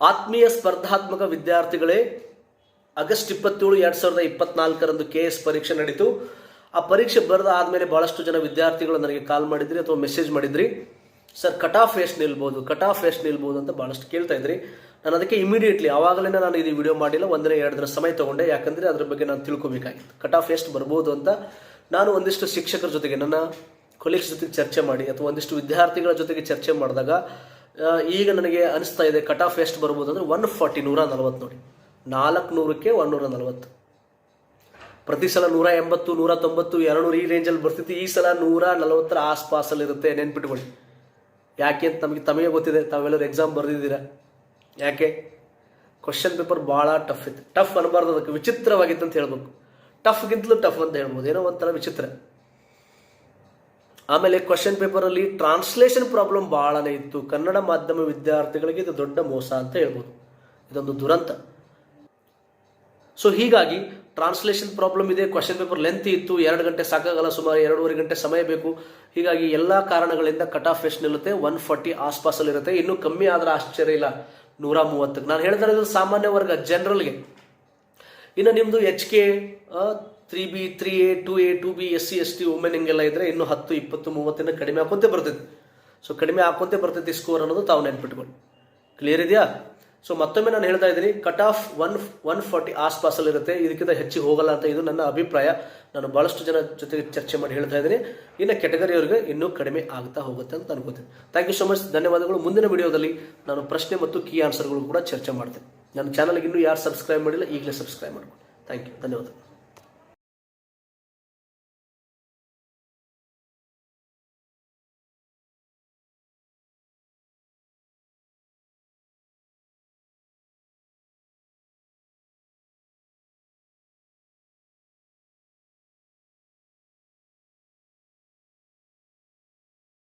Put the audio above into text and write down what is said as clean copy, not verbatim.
ಆತ್ಮೀಯ ಸ್ಪರ್ಧಾತ್ಮಕ ವಿದ್ಯಾರ್ಥಿಗಳೇ, ಆಗಸ್ಟ್ 27, 2024 KS ಪರೀಕ್ಷೆ ನಡೀತು. ಆ ಪರೀಕ್ಷೆ ಬರೆದ ಆದಮೇಲೆ ಭಾಳಷ್ಟು ಜನ ವಿದ್ಯಾರ್ಥಿಗಳು ನನಗೆ ಕಾಲ್ ಮಾಡಿದ್ರಿ ಅಥವಾ ಮೆಸೇಜ್ ಮಾಡಿದ್ರಿ, ಸರ್ ಕಟ್ ಆಫ್ ಎಷ್ಟು ನಿಲ್ಬೋದು ಅಂತ ಭಾಳಷ್ಟು ಕೇಳ್ತಾ ಇದ್ರಿ. ನಾನು ಅದಕ್ಕೆ ಇಮಿಡಿಯೇಟ್ಲಿ ಆವಾಗಲೇ ನಾನು ಇದು ವಿಡಿಯೋ ಮಾಡಿಲ್ಲ, 1-2 ದಿನ ಸಮಯ ತೊಗೊಂಡೆ. ಯಾಕಂದರೆ ಅದ್ರ ಬಗ್ಗೆ ನಾನು ತಿಳ್ಕೊಬೇಕಾಗಿತ್ತು. ಕಟ್ ಆಫ್ ಎಷ್ಟು ಬರ್ಬೋದು ಅಂತ ನಾನು ಒಂದಿಷ್ಟು ಶಿಕ್ಷಕರ ಜೊತೆಗೆ, ನನ್ನ ಕೊಲೀಗ್ಸ್ ಜೊತೆಗೆ ಚರ್ಚೆ ಮಾಡಿ ಅಥವಾ ಒಂದಿಷ್ಟು ವಿದ್ಯಾರ್ಥಿಗಳ ಜೊತೆಗೆ ಚರ್ಚೆ ಮಾಡಿದಾಗ ಈಗ ನನಗೆ ಅನಿಸ್ತಾ ಇದೆ ಕಟ್ ಆಫ್ ಎಷ್ಟು ಬರ್ಬೋದು ಅಂದರೆ 140, 140 ನೋಡಿ, 400ಕ್ಕೆ 140. ಪ್ರತಿ ಸಲ 180, 190, 200 ಈ ರೇಂಜಲ್ಲಿ ಬರ್ತಿತ್ತು. ಈ ಸಲ 140 ಆಸ್ಪಾಸಲ್ಲಿ ಇರುತ್ತೆ, ನೆನ್ಪಿಟ್ಕೊಳ್ಳಿ. ಯಾಕೆ ಅಂತ ತಮಗೆ ಗೊತ್ತಿದೆ, ತಾವೆಲ್ಲರೂ ಎಕ್ಸಾಮ್ ಬರೆದಿದ್ದೀರಾ. ಯಾಕೆ? ಕ್ವಶನ್ ಪೇಪರ್ ಭಾಳ ಟಫ್ ಇತ್ತು. ಟಫ್ ಅನ್ನಬಾರ್ದು, ಅದಕ್ಕೆ ವಿಚಿತ್ರವಾಗಿತ್ತು ಅಂತ ಹೇಳ್ಬೇಕು. ಟಫ್ಗಿಂತಲೂ ಟಫ್ ಅಂತ ಹೇಳ್ಬೋದು, ಏನೋ ಒಂಥರ ವಿಚಿತ್ರ. ಆಮೇಲೆ ಕ್ವಶನ್ ಪೇಪರಲ್ಲಿ ಟ್ರಾನ್ಸ್ಲೇಷನ್ ಪ್ರಾಬ್ಲಮ್ ಭಾಳನೇ ಇತ್ತು. ಕನ್ನಡ ಮಾಧ್ಯಮ ವಿದ್ಯಾರ್ಥಿಗಳಿಗೆ ಇದು ದೊಡ್ಡ ಮೋಸ ಅಂತ ಹೇಳ್ಬೋದು, ಇದೊಂದು ದುರಂತ. ಸೊ ಹೀಗಾಗಿ ಟ್ರಾನ್ಸ್ಲೇಷನ್ ಪ್ರಾಬ್ಲಮ್ ಇದೆ, ಕ್ವಶನ್ ಪೇಪರ್ ಲೆಂತ್ ಇತ್ತು, 2 ಗಂಟೆ ಸಾಕಾಗಲ್ಲ, ಸುಮಾರು 2.5 ಗಂಟೆ ಸಮಯ ಬೇಕು. ಹೀಗಾಗಿ ಎಲ್ಲ ಕಾರಣಗಳಿಂದ ಕಟ್ ಆಫ್ ಎಷ್ಟು ನಿಲ್ಲುತ್ತೆ, 140 ಆಸ್ಪಾಸಲ್ಲಿ ಇರುತ್ತೆ. ಇನ್ನೂ ಕಮ್ಮಿ ಆದರೆ ಆಶ್ಚರ್ಯ ಇಲ್ಲ, 130. ನಾನು ಹೇಳ್ತಾ ಇರೋದು ಸಾಮಾನ್ಯ ವರ್ಗ, ಜನರಲ್ಗೆ. ಇನ್ನು ನಿಮ್ಮದು HK 3B 3A 2A 2B SC ST women ಹಿಂಗೆಲ್ಲ ಇದ್ದರೆ ಇನ್ನೂ 10, 20, 30 ಕಡಿಮೆ ಹಾಕೊಂತೆ ಬರ್ತೈತಿ. ಸೊ ಕಡಿಮೆ ಹಾಕೊಂತೆ ಬರ್ತೈತಿ ಸ್ಕೋರ್ ಅನ್ನೋದು ತಾವು ನೆನ್ಪಿಟ್ಕೊಳ್ಳಿ. ಕ್ಲಿಯರ್ ಇದೆಯಾ? ಸೊ ಮತ್ತೊಮ್ಮೆ ನಾನು ಹೇಳ್ತಾ ಇದ್ದೀನಿ, ಕಟ್ ಆಫ್ 140 ಆಸ್ಪಾಸಲ್ಲಿ ಇರುತ್ತೆ, ಇದಕ್ಕಿಂತ ಹೆಚ್ಚಿಗೆ ಹೋಗಲ್ಲ ಅಂತ ಇದು ನನ್ನ ಅಭಿಪ್ರಾಯ. ನಾನು ಭಾಳಷ್ಟು ಜನ ಜೊತೆಗೆ ಚರ್ಚೆ ಮಾಡಿ ಹೇಳ್ತಾ ಇದ್ದೀನಿ. ಇನ್ನು ಕೆಟಗರಿಯವರಿಗೆ ಇನ್ನೂ ಕಡಿಮೆ ಆಗ್ತಾ ಹೋಗುತ್ತೆ ಅಂತ ಅನ್ಕೋತೀನಿ. ಥ್ಯಾಂಕ್ ಯು ಸೊ ಮಚ್, ಧನ್ಯವಾದಗಳು. ಮುಂದಿನ ವಿಡಿಯೋದಲ್ಲಿ ನಾನು ಪ್ರಶ್ನೆ ಮತ್ತು ಕೀ ಆನ್ಸರ್ಗಳು ಕೂಡ ಚರ್ಚೆ ಮಾಡ್ತೇನೆ. ನನ್ನ ಚಾನಲ್ಗೆ ಇನ್ನೂ ಯಾರು ಸಬ್ಸ್ಕ್ರೈಬ್ ಮಾಡಿಲ್ಲ, ಈಗಲೇ ಸಬ್ಸ್ಕ್ರೈಬ್ ಮಾಡ್ಕೊಂಡು. ಥ್ಯಾಂಕ್ ಯು, ಧನ್ಯವಾದ.